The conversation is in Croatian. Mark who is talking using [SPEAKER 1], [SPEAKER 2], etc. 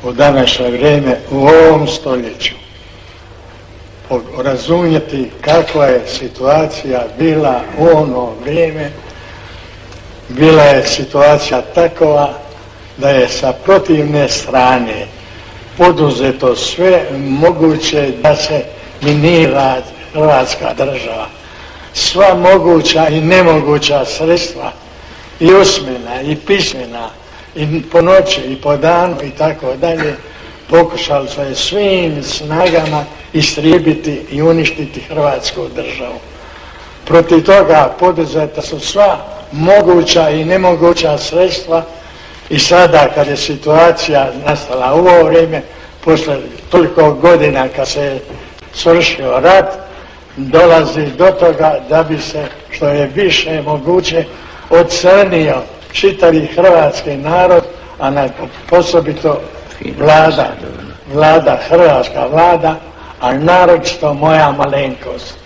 [SPEAKER 1] u današnje vrijeme, u ovom stoljeću, razumjeti kakva je situacija bila u ono vrijeme. Bila je situacija takova da je sa protivne strane poduzeto sve moguće da se minira Hrvatska država. Sva moguća i nemoguća sredstva, i usmena i pismena, i po noći i po danu i tako dalje, pokušali se svim snagama istrijebiti i uništiti Hrvatsku državu. Protiv toga poduzeta su sva moguća i nemoguća sredstva i sada kad je situacija nastala u ovo vrijeme, posle toliko godina kad se je svršio rat, dolazi do toga da bi se što je više moguće ocrnio čitavi hrvatski narod, a osobito vlada, hrvatska vlada, a naročito moja malenkost.